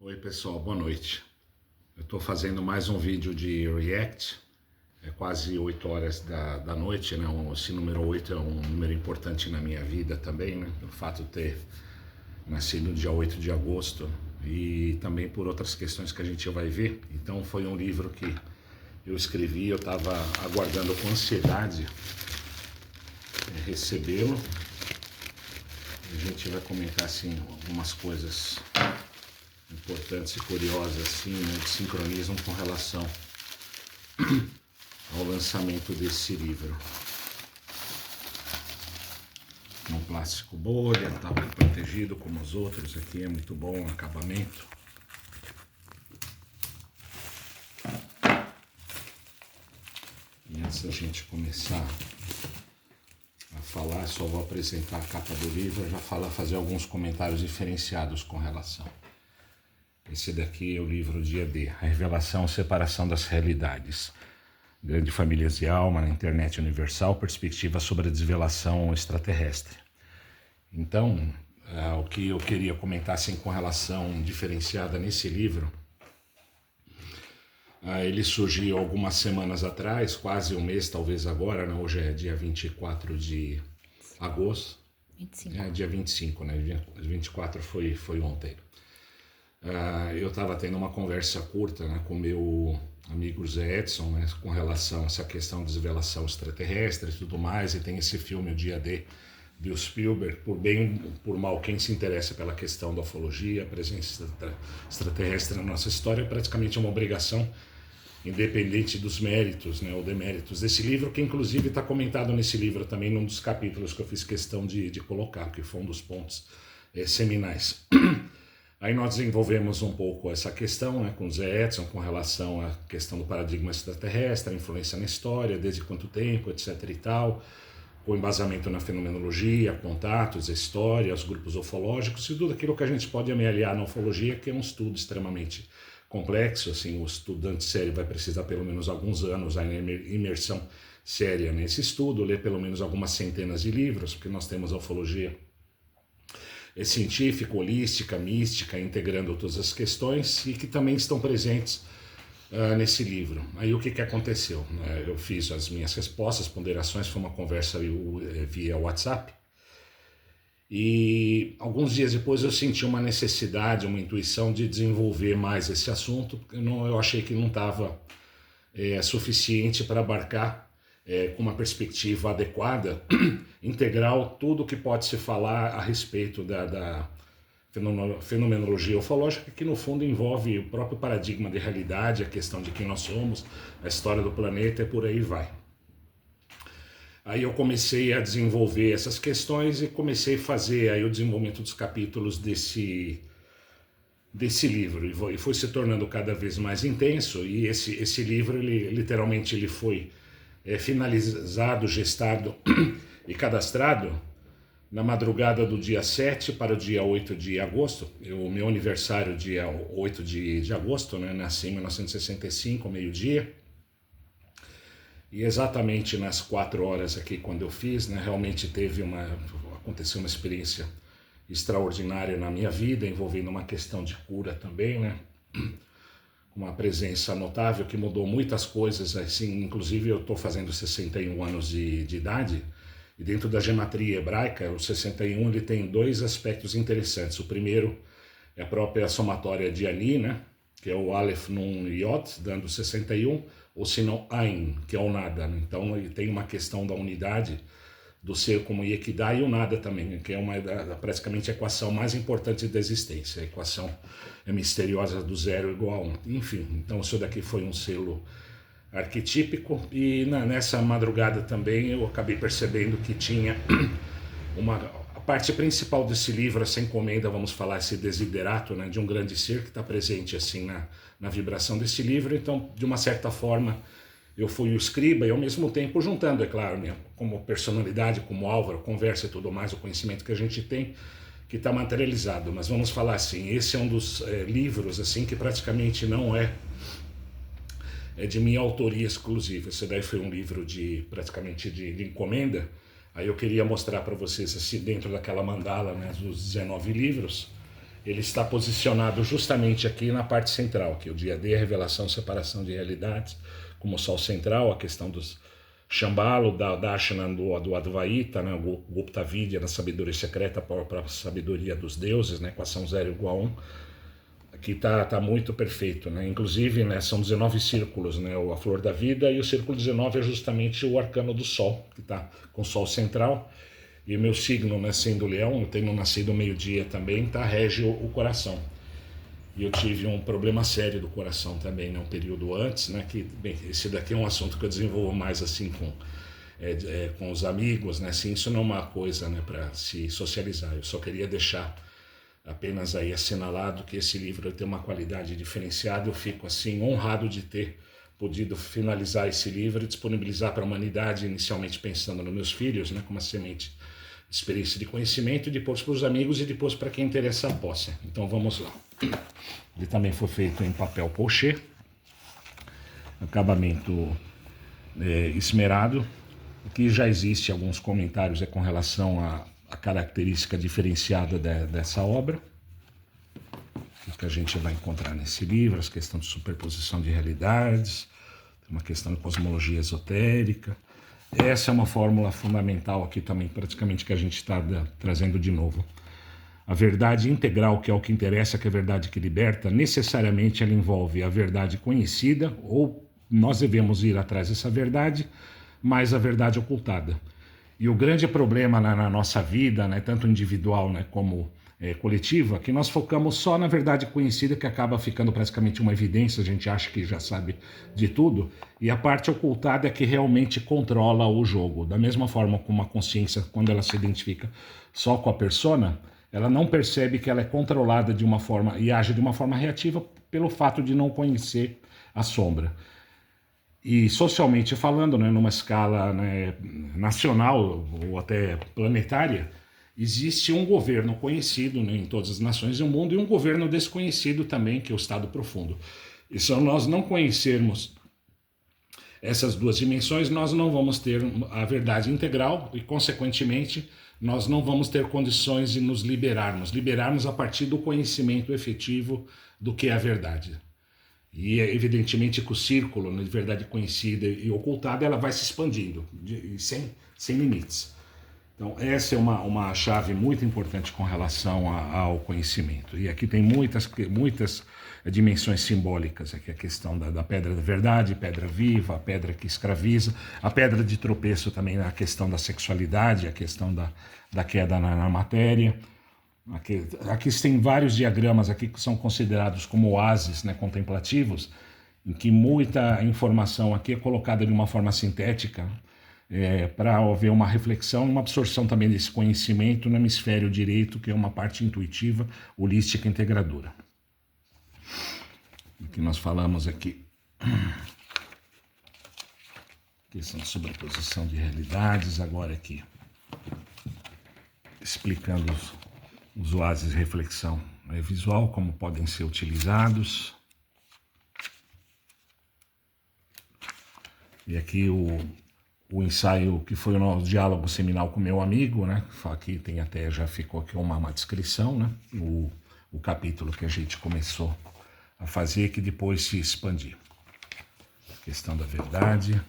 Oi pessoal, boa noite. Eu estou fazendo mais um vídeo de React. É quase 8 horas da noite, né? Esse número 8 é um número importante na minha vida também, né? Pelo fato de ter nascido no dia 8 de agosto e também por outras questões que a gente vai ver. Então foi um livro que eu escrevi, eu estava aguardando com ansiedade recebê-lo. A gente vai comentar assim algumas coisas importantes e curiosas assim, né, de sincronismo com relação ao lançamento desse livro. Um plástico bolha, estava protegido como os outros aqui, é muito bom o acabamento. E antes da gente começar a falar, só vou apresentar a capa do livro e já fazer alguns comentários diferenciados com relação. Esse daqui é o livro Dia D, A Revelação e Separação das Realidades. Grande Famílias e Alma, na Internet Universal, perspectiva sobre a desvelação extraterrestre. Então, o que eu queria comentar assim, com relação diferenciada nesse livro, ele surgiu algumas semanas atrás, quase um mês talvez agora, né? Hoje é dia 24 de agosto. 25. É dia 25, né? Dia 24 foi ontem. Eu estava tendo uma conversa curta, né, com meu amigo Zé Edson, né, com relação a essa questão de desvelação extraterrestre e tudo mais, e tem esse filme O Dia D, do Spielberg. Por bem, por mal, quem se interessa pela questão da ufologia, a presença extraterrestre na nossa história, é praticamente uma obrigação, independente dos méritos, né, ou deméritos desse livro, que inclusive está comentado nesse livro também, num dos capítulos que eu fiz questão de colocar, que foi um dos pontos seminais. Aí nós desenvolvemos um pouco essa questão, né, com o Zé Edson, com relação à questão do paradigma extraterrestre, a influência na história, desde quanto tempo, etc. e tal, com embasamento na fenomenologia, contatos, a história, os grupos ufológicos e tudo aquilo que a gente pode amealhar na ufologia, que é um estudo extremamente complexo. Assim, o estudante sério vai precisar pelo menos alguns anos aí na imersão séria nesse estudo, ler pelo menos algumas centenas de livros, porque nós temos a ufologia científica, holística, mística, integrando todas as questões e que também estão presentes nesse livro. Aí o que aconteceu? Eu fiz as minhas respostas, ponderações, foi uma conversa via WhatsApp, e alguns dias depois eu senti uma necessidade, uma intuição de desenvolver mais esse assunto, porque eu achei que não estava suficiente para abarcar com uma perspectiva adequada, integral, tudo que pode se falar a respeito da fenomenologia ufológica, que no fundo envolve o próprio paradigma de realidade, a questão de quem nós somos, a história do planeta e por aí vai. Aí eu comecei a desenvolver essas questões e comecei a fazer aí o desenvolvimento dos capítulos desse livro, e foi se tornando cada vez mais intenso, e esse livro, ele literalmente ele foi finalizado, gestado e cadastrado na madrugada do dia 7 para o dia 8 de agosto. O meu aniversário, dia 8 de agosto, né? Nasci em 1965, meio-dia. E exatamente nas 4 horas aqui, quando eu fiz, né, realmente aconteceu uma experiência extraordinária na minha vida, envolvendo uma questão de cura também, né? Uma presença notável que mudou muitas coisas, assim, inclusive eu estou fazendo 61 anos de idade, e dentro da gematria hebraica, o 61 ele tem dois aspectos interessantes. O primeiro é a própria somatória de Ani, né, que é o Aleph Nun Yod, dando 61, ou se não Ain, que é o nada. Então ele tem uma questão da unidade do ser como Yekidah, e o nada também, que é praticamente a equação mais importante da existência. A equação é misteriosa do zero igual a 1. Enfim, então isso daqui foi um selo arquetípico, e nessa madrugada também eu acabei percebendo que tinha a parte principal desse livro, essa encomenda, vamos falar, esse desiderato, né, de um grande ser que está presente assim na vibração desse livro. Então, de uma certa forma, eu fui o escriba e ao mesmo tempo juntando, é claro, né, como personalidade, como Álvaro, conversa e tudo mais, o conhecimento que a gente tem, que está materializado. Mas vamos falar assim, esse é um dos livros assim que praticamente não é de minha autoria exclusiva. Esse daí foi um livro praticamente de encomenda. Aí eu queria mostrar para vocês assim, dentro daquela mandala, né, dos 19 livros, ele está posicionado justamente aqui na parte central, que é o dia D, a revelação, separação de realidades, como o Sol central, a questão dos Shambhala, da Darshana do Advaita, né, o Gupta Vidya, da sabedoria secreta para a sabedoria dos deuses, né, equação 0 igual a 1. Aqui tá muito perfeito, né? Inclusive, né, são 19 círculos, né? A flor da vida, e o círculo 19 é justamente o arcano do Sol, que está com o Sol central. E o meu signo, né, sendo Leão, eu tenho nascido meio-dia também, tá? Rege o coração. E eu tive um problema sério do coração também, né? Um período antes, né? Que, bem, esse daqui é um assunto que eu desenvolvo mais assim com os amigos, né? Assim, isso não é uma coisa, né, para se socializar. Eu só queria deixar apenas aí assinalado que esse livro tem uma qualidade diferenciada. Eu fico assim honrado de ter podido finalizar esse livro e disponibilizar para a humanidade, inicialmente pensando nos meus filhos, né, como uma semente de experiência de conhecimento, e depois para os amigos e depois para quem interessa a posse. Então vamos lá. Ele também foi feito em papel pochê, acabamento esmerado. Aqui já existe alguns comentários com relação a característica diferenciada dessa obra, que a gente vai encontrar nesse livro, as questões de superposição de realidades, uma questão de cosmologia esotérica. Essa é uma fórmula fundamental aqui também, praticamente, que a gente está trazendo de novo. A verdade integral, que é o que interessa, que é a verdade que liberta, necessariamente ela envolve a verdade conhecida, ou nós devemos ir atrás dessa verdade, mais a verdade ocultada. E o grande problema na nossa vida, né, tanto individual, né, como coletiva, é que nós focamos só na verdade conhecida, que acaba ficando praticamente uma evidência, a gente acha que já sabe de tudo, e a parte ocultada é que realmente controla o jogo. Da mesma forma como a consciência, quando ela se identifica só com a persona, ela não percebe que ela é controlada de uma forma e age de uma forma reativa pelo fato de não conhecer a sombra. E socialmente falando, né, numa escala, né, nacional ou até planetária, existe um governo conhecido, né, em todas as nações do mundo, e um governo desconhecido também, que é o estado profundo. E se nós não conhecermos essas duas dimensões, nós não vamos ter a verdade integral e, consequentemente, nós não vamos ter condições de nos liberarmos a partir do conhecimento efetivo do que é a verdade. E evidentemente que o círculo, né, de verdade conhecida e ocultada, ela vai se expandindo, sem limites. Então essa é uma chave muito importante com relação ao conhecimento. E aqui tem muitas dimensões simbólicas. Aqui a questão da pedra da verdade, pedra viva, a pedra que escraviza, a pedra de tropeço também, a questão da sexualidade, a questão da queda na matéria. Aqui tem vários diagramas aqui que são considerados como oásis, né, contemplativos, em que muita informação aqui é colocada de uma forma sintética, para haver uma reflexão, uma absorção também desse conhecimento no hemisfério direito, que é uma parte intuitiva, holística e integradora. O que nós falamos aqui, questão de sobreposição de realidades, agora aqui, explicando os oásis de reflexão visual, como podem ser utilizados. E aqui o ensaio que foi o nosso diálogo seminal com meu amigo, né? Aqui tem até, já ficou aqui uma descrição, né? O capítulo que a gente começou a fazer, que depois se expandir. A questão da verdade.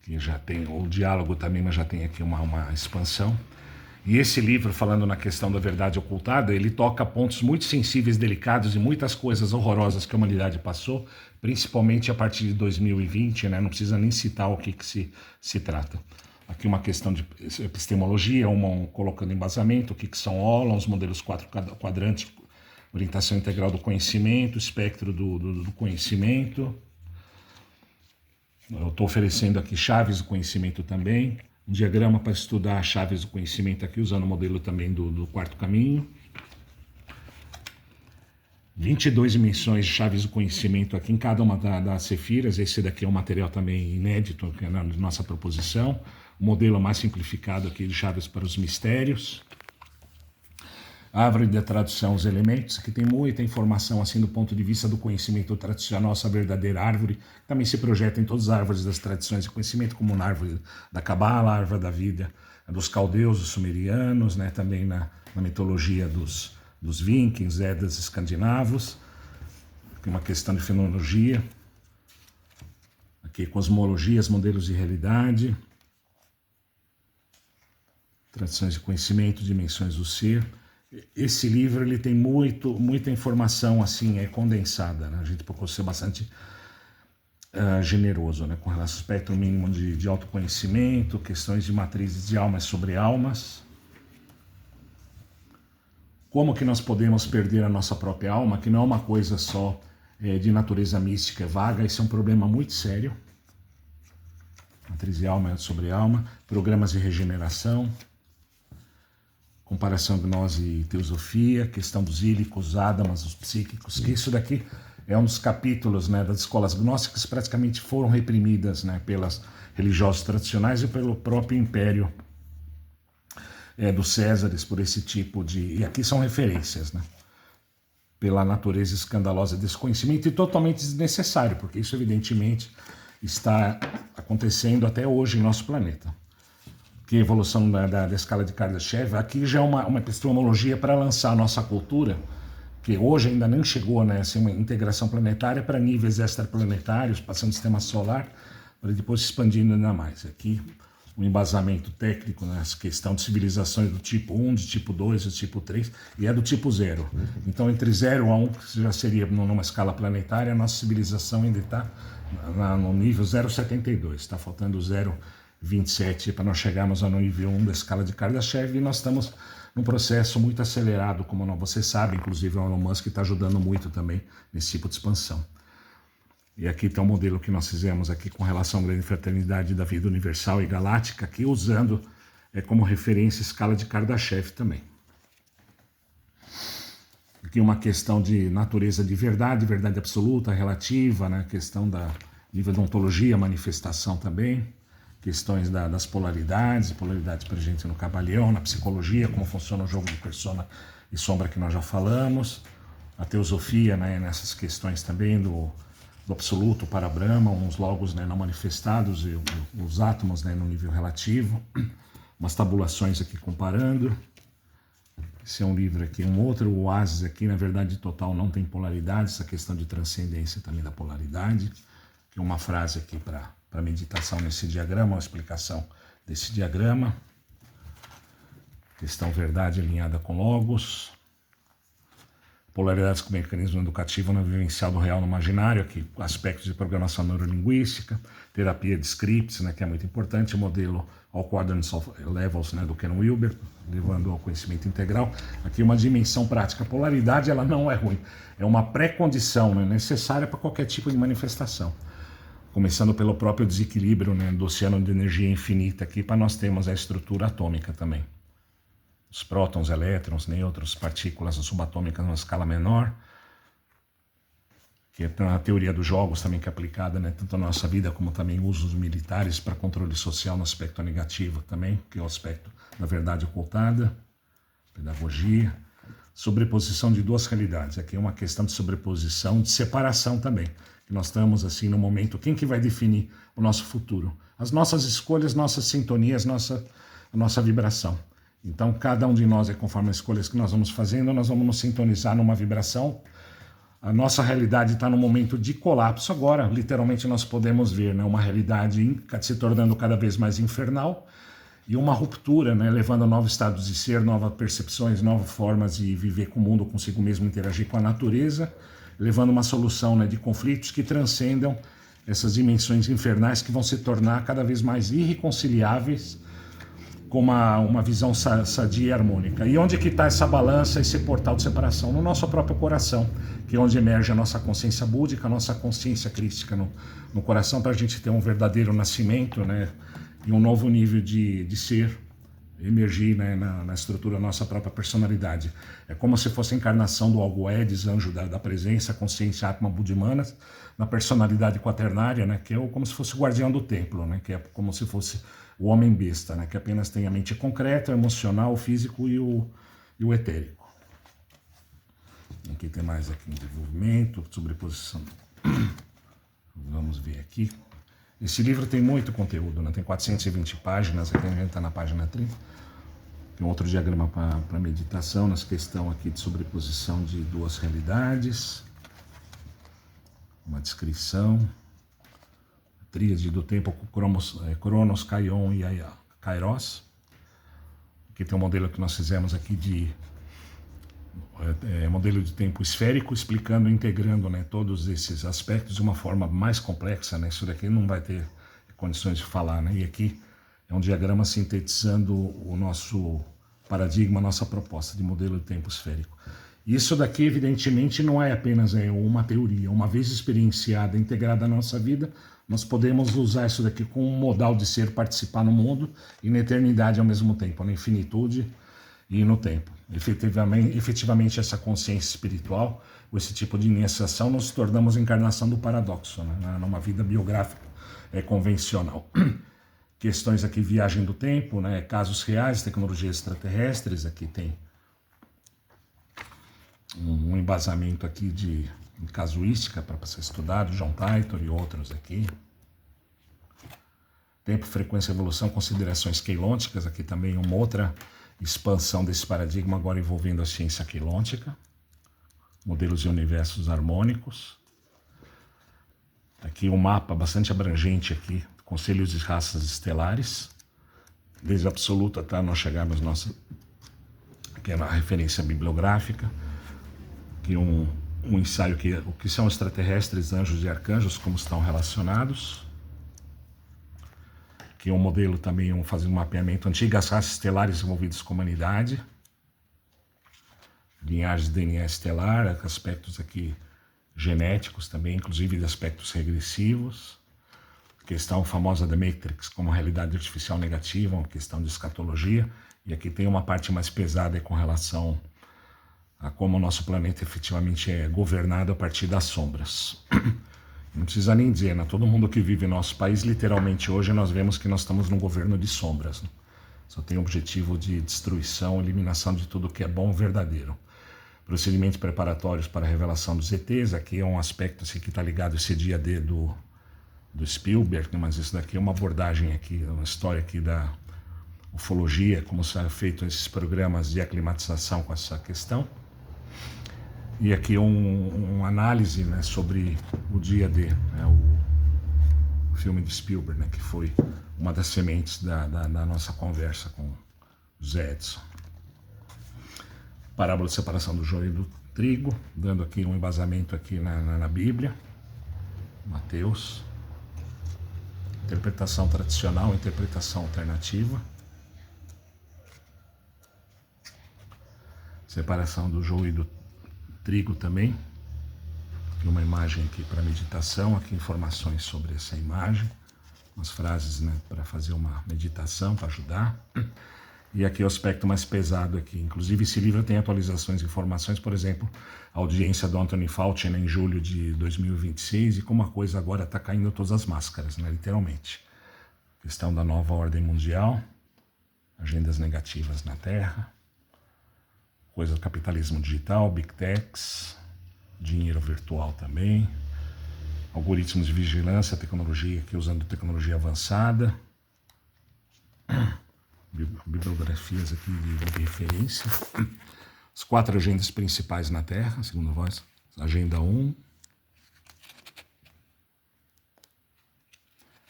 Que já tem o diálogo também, mas já tem aqui uma expansão. E esse livro, falando na questão da verdade ocultada, ele toca pontos muito sensíveis, delicados e muitas coisas horrorosas que a humanidade passou, principalmente a partir de 2020, né? Não precisa nem citar o que se trata. Aqui uma questão de epistemologia, colocando embasamento, o que são ólons, modelos 4 quadrantes, orientação integral do conhecimento, espectro do conhecimento. Eu estou oferecendo aqui chaves do conhecimento também, um diagrama para estudar chaves do conhecimento aqui, usando o modelo também do quarto caminho. 22 dimensões de chaves do conhecimento aqui em cada uma das sefiras. Esse daqui é um material também inédito, que é na nossa proposição. O modelo mais simplificado aqui de chaves para os mistérios. árvore da tradução, os elementos, que tem muita informação assim do ponto de vista do conhecimento tradicional, essa verdadeira árvore, também se projeta em todas as árvores das tradições de conhecimento, como na árvore da Cabala, a árvore da vida dos caldeus, dos sumerianos, né? Também na mitologia dos vikings, dos escandinavos, tem uma questão de fenomenologia, aqui cosmologias, modelos de realidade, tradições de conhecimento, dimensões do ser. Esse livro ele tem muita informação assim, condensada, né? A gente procura ser bastante generoso, né? Com relação ao espectro mínimo de autoconhecimento, questões de matrizes de almas sobre almas. Como que nós podemos perder a nossa própria alma, que não é uma coisa só de natureza mística vaga, isso é um problema muito sério. Matriz de alma sobre alma, programas de regeneração, comparação gnose e teosofia, questão dos ílicos, ádamas, os psíquicos, que isso daqui é um dos capítulos, né, das escolas gnósticas que praticamente foram reprimidas, né, pelas religiosos tradicionais e pelo próprio império dos Césares, por esse tipo de... E aqui são referências, né, pela natureza escandalosa desse conhecimento e totalmente desnecessário, porque isso evidentemente está acontecendo até hoje em nosso planeta. Que a evolução da escala de Kardashev, aqui já é uma epistemologia para lançar a nossa cultura, que hoje ainda não chegou, né, assim, uma integração planetária para níveis extraplanetários, passando do sistema solar, para depois se expandindo ainda mais. Aqui um embasamento técnico nessa questão de civilizações do tipo 1, de tipo 2, do tipo 3, e é do tipo 0. Então, entre 0 a 1, que já seria numa escala planetária, a nossa civilização ainda está no nível 0,72, está faltando 0,27 para nós chegarmos ao nível 1 da escala de Kardashev, e nós estamos num processo muito acelerado, como você sabe, inclusive o Elon Musk está ajudando muito também nesse tipo de expansão. E aqui está o modelo que nós fizemos aqui com relação à grande fraternidade da vida universal e galáctica, aqui usando como referência a escala de Kardashev também. Aqui uma questão de natureza de verdade, verdade absoluta, relativa, né? Questão da nível de ontologia, manifestação também, questões das polaridades presentes no Cabalião, na psicologia, como funciona o jogo de persona e sombra que nós já falamos, a teosofia, né? Nessas questões também do absoluto para Brahma, uns logos, né, não manifestados e os átomos, né, no nível relativo, umas tabulações aqui comparando. Esse é um livro aqui, um outro, o Oasis aqui, na verdade total não tem polaridade, essa questão de transcendência também da polaridade, que é uma frase aqui para meditação nesse diagrama, uma explicação desse diagrama, questão verdade alinhada com logos, polaridades com mecanismo educativo no vivencial do real no imaginário, aqui aspectos de programação neurolinguística, terapia de scripts, né, que é muito importante, o modelo All Quadrants of Levels, né, do Ken Wilber, levando ao conhecimento integral. Aqui uma dimensão prática. A polaridade ela não é ruim, é uma pré-condição, né, necessária para qualquer tipo de manifestação. Começando pelo próprio desequilíbrio, né, do oceano de energia infinita aqui, para nós termos a estrutura atômica também. Os prótons, elétrons, nêutrons, partículas subatômicas numa escala menor, que é a teoria dos jogos também que é aplicada, né, tanto na nossa vida como também usos militares para controle social no aspecto negativo também, que é o aspecto da verdade ocultada, pedagogia, sobreposição de duas realidades. Aqui é uma questão de sobreposição, de separação também, que nós estamos assim no momento, quem que vai definir o nosso futuro? As nossas escolhas, nossas sintonias, a nossa vibração. Então, cada um de nós, conforme as escolhas que nós vamos fazendo, nós vamos nos sintonizar numa vibração. A nossa realidade está no momento de colapso agora, literalmente nós podemos ver, né, uma realidade se tornando cada vez mais infernal e uma ruptura, né, levando a novos estados de ser, novas percepções, novas formas de viver com o mundo, consigo mesmo, interagir com a natureza, levando uma solução, né, de conflitos que transcendam essas dimensões infernais que vão se tornar cada vez mais irreconciliáveis com uma visão sadia e harmônica. E onde que está essa balança, esse portal de separação? No nosso próprio coração, que é onde emerge a nossa consciência búdica, a nossa consciência crística no coração, para a gente ter um verdadeiro nascimento, né, e um novo nível de ser, emergir, né, na estrutura da nossa própria personalidade. É como se fosse a encarnação do Algoedes, anjo da presença, consciência Atma Buddhimanas, na personalidade quaternária, né, que é como se fosse o guardião do templo, né, que é como se fosse o homem besta, né, que apenas tem a mente concreta, o emocional, o físico e o etérico. Aqui tem mais aqui um desenvolvimento, sobreposição. Vamos ver aqui. Esse livro tem muito conteúdo, né? Tem 420 páginas, aqui a gente está na página 30. Tem outro diagrama para meditação, nessa questão aqui de sobreposição de duas realidades. Uma descrição. Tríade do tempo, Cronos, Kaion e Kairos. Aqui tem um modelo que nós fizemos aqui de modelo de tempo esférico, explicando, integrando, né, todos esses aspectos de uma forma mais complexa, né? Isso daqui não vai ter condições de falar, né? E aqui é um diagrama sintetizando o nosso paradigma, a nossa proposta de modelo de tempo esférico. Isso daqui, evidentemente, não é apenas uma teoria. Uma vez experienciada, integrada na nossa vida, nós podemos usar isso daqui como um modal de ser, participar no mundo e na eternidade ao mesmo tempo, na infinitude e no tempo. Efetivamente essa consciência espiritual, ou esse tipo de iniciação, nos tornamos encarnação do paradoxo, né? Numa vida biográfica convencional. Questões aqui, viagem do tempo, né? Casos reais, tecnologias extraterrestres, aqui tem um embasamento aqui de casuística para ser estudado, John Titor e outros aqui. Tempo, frequência, evolução, considerações queilônticas, aqui também uma outra expansão desse paradigma, agora envolvendo a ciência queilôntica. Modelos de universos harmônicos. Aqui um mapa bastante abrangente aqui, conselhos de raças estelares, desde a absoluta até nós chegarmos que é a referência bibliográfica. Aqui um ensaio que o que são extraterrestres, anjos e arcanjos, como estão relacionados. Aqui um modelo também, fazendo um mapeamento, antigas raças estelares envolvidas com a humanidade. Linhagens de DNA estelar, aspectos aqui genéticos também, inclusive de aspectos regressivos. Questão famosa da Matrix como realidade artificial negativa, uma questão de escatologia. E aqui tem uma parte mais pesada com relação a como o nosso planeta efetivamente é governado a partir das sombras. Não precisa nem dizer, né? Todo mundo que vive em nosso país, literalmente hoje, nós vemos que nós estamos num governo de sombras, né? Só tem o objetivo de destruição, eliminação de tudo que é bom e verdadeiro. Procedimentos preparatórios para a revelação dos ETs, aqui é um aspecto assim, que está ligado a esse dia D do Spielberg, né? Mas isso daqui é uma abordagem aqui, uma história aqui da ufologia, como são feitos esses programas de aclimatização com essa questão. E aqui uma análise, né, sobre o dia D, né, o filme de Spielberg, né, que foi uma das sementes da nossa conversa com o Zé Edson. Parábola de separação do joio e do trigo, dando aqui um embasamento aqui na Bíblia, Mateus. Interpretação tradicional, interpretação alternativa. Separação do joio e do trigo também. Tem uma imagem aqui para meditação, aqui informações sobre essa imagem, umas frases, né, para fazer uma meditação, para ajudar. E aqui o aspecto mais pesado aqui. Inclusive esse livro tem atualizações e informações, por exemplo, a audiência do Anthony Fauci, né, em julho de 2026, e como a coisa agora está caindo todas as máscaras, né, literalmente. Questão da nova ordem mundial, agendas negativas na Terra, coisa do capitalismo digital, Big Techs, dinheiro virtual também, algoritmos de vigilância, tecnologia, aqui usando tecnologia avançada, bibliografias aqui de referência, as 4 agendas principais na Terra, segundo vós, Agenda 1,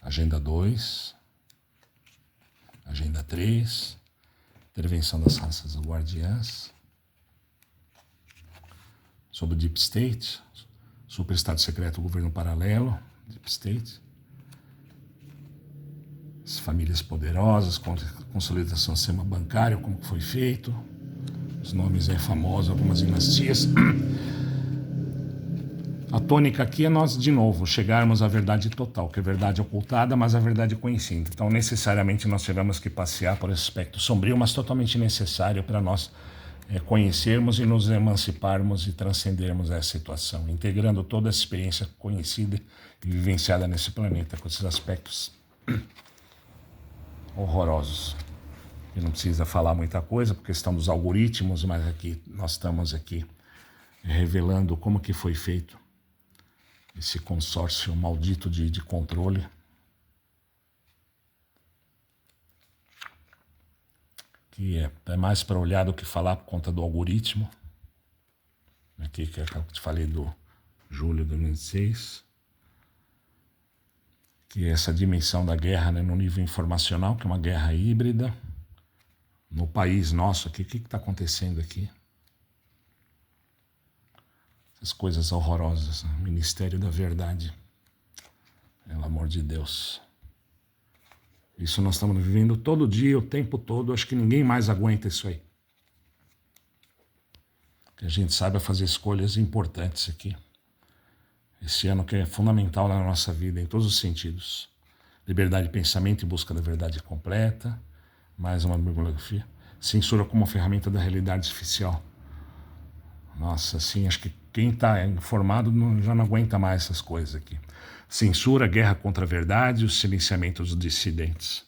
Agenda 2, Agenda 3, intervenção das raças guardiãs, sobre o Deep State, Super Estado Secreto, Governo Paralelo, Deep State, as famílias poderosas, consolidação do sistema bancário, como foi feito, os nomes famosos, algumas dinastias. A tônica aqui é nós, de novo, chegarmos à verdade total, que é verdade ocultada, mas a verdade conhecida. Então, necessariamente, nós tivemos que passear por esse aspecto sombrio, mas totalmente necessário para nós conhecermos e nos emanciparmos e transcendermos essa situação, integrando toda essa experiência conhecida e vivenciada nesse planeta, com esses aspectos horrorosos. E não precisa falar muita coisa, por questão dos algoritmos, mas aqui nós estamos aqui revelando como que foi feito esse consórcio maldito de controle. Que é mais para olhar do que falar por conta do algoritmo. Aqui que eu te falei do julho de 2006. Que é essa dimensão da guerra, né, no nível informacional, que é uma guerra híbrida. No país nosso aqui, o que está acontecendo aqui? Essas coisas horrorosas, né? Ministério da Verdade. Pelo amor de Deus. Isso nós estamos vivendo todo dia, o tempo todo. Acho que ninguém mais aguenta isso aí. Que a gente saiba fazer escolhas importantes aqui. Esse ano que é fundamental na nossa vida, em todos os sentidos. Liberdade de pensamento em busca da verdade completa. Mais uma bibliografia. Censura como ferramenta da realidade artificial. Nossa, assim, acho que quem está informado já não aguenta mais essas coisas aqui. Censura, guerra contra a verdade e o silenciamento dos dissidentes.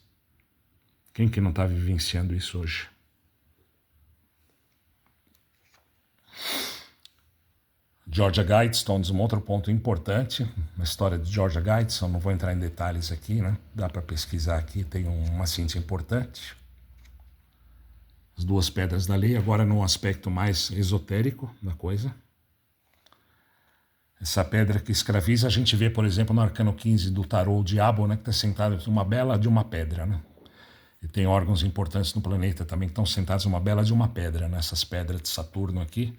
Quem que não está vivenciando isso hoje? Georgia Guidestones, um outro ponto importante na história de Georgia Guidestone, não vou entrar em detalhes aqui, né? Dá para pesquisar aqui, tem uma ciência importante. As duas pedras da lei, agora num aspecto mais esotérico da coisa. Essa pedra que escraviza, a gente vê, por exemplo, no arcano 15 do tarô, o diabo, né, que está sentado em uma bela de uma pedra, né? E tem órgãos importantes no planeta também que estão sentados em uma bela de uma pedra, nessas pedras de Saturno aqui.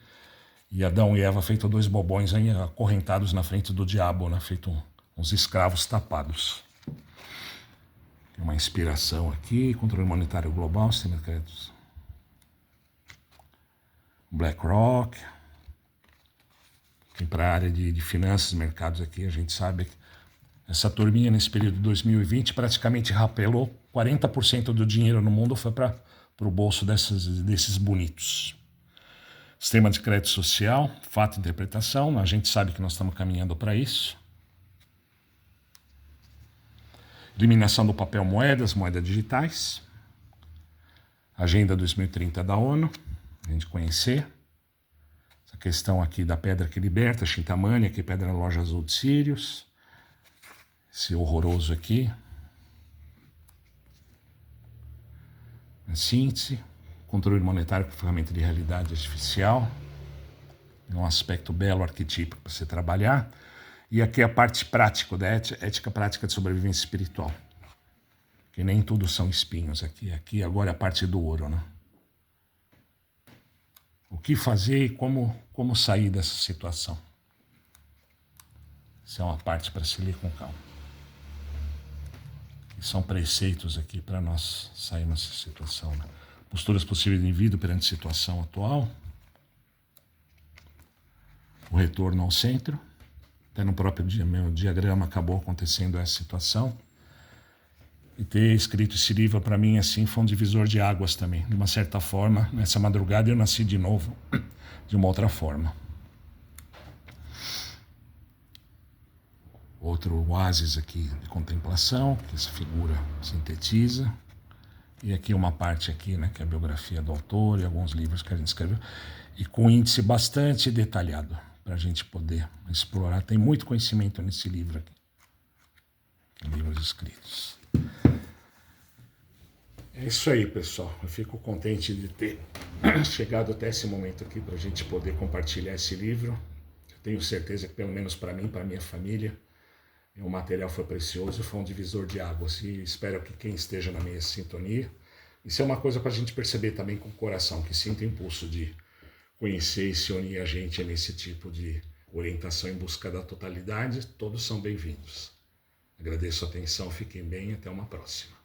E Adão e Eva feito dois bobões aí, acorrentados na frente do diabo, né? Feito uns escravos tapados. Tem uma inspiração aqui, controle monetário global, sistema de créditos. BlackRock. Para a área de finanças, mercados aqui, a gente sabe que essa turminha nesse período de 2020 praticamente rapelou 40% do dinheiro no mundo foi para o bolso desses bonitos. Sistema de crédito social, fato e interpretação, a gente sabe que nós estamos caminhando para isso. Eliminação do papel moedas digitais. Agenda 2030 da ONU, a gente conhecer. Essa questão aqui da pedra que liberta, Chintamani, aqui pedra na loja azul de Sirius. Esse horroroso aqui. A síntese. Controle monetário com ferramenta de realidade artificial. É um aspecto belo, arquetípico para você trabalhar. E aqui a parte prática, da ética prática de sobrevivência espiritual. Que nem tudo são espinhos aqui. Aqui agora é a parte do ouro, né? O que fazer e como sair dessa situação. Isso é uma parte para se ler com calma. E são preceitos aqui para nós sairmos dessa situação, né? Posturas possíveis de indivíduo perante a situação atual. O retorno ao centro. Até no próprio meu diagrama acabou acontecendo essa situação. E ter escrito esse livro para mim assim foi um divisor de águas também. De uma certa forma, nessa madrugada eu nasci de novo, de uma outra forma. Outro oásis aqui de contemplação, que essa figura sintetiza. E aqui uma parte aqui, né, que é a biografia do autor e alguns livros que a gente escreveu. E com índice bastante detalhado, para a gente poder explorar. Tem muito conhecimento nesse livro aqui. Livros escritos. É isso aí, pessoal. Eu fico contente de ter chegado até esse momento aqui para a gente poder compartilhar esse livro. Eu tenho certeza que, pelo menos para mim, para minha família, o material foi precioso, foi um divisor de águas. E espero que quem esteja na minha sintonia, isso é uma coisa para a gente perceber também com o coração, que sinta o impulso de conhecer e se unir a gente nesse tipo de orientação em busca da totalidade. Todos são bem-vindos. Agradeço a atenção, fiquem bem e até uma próxima.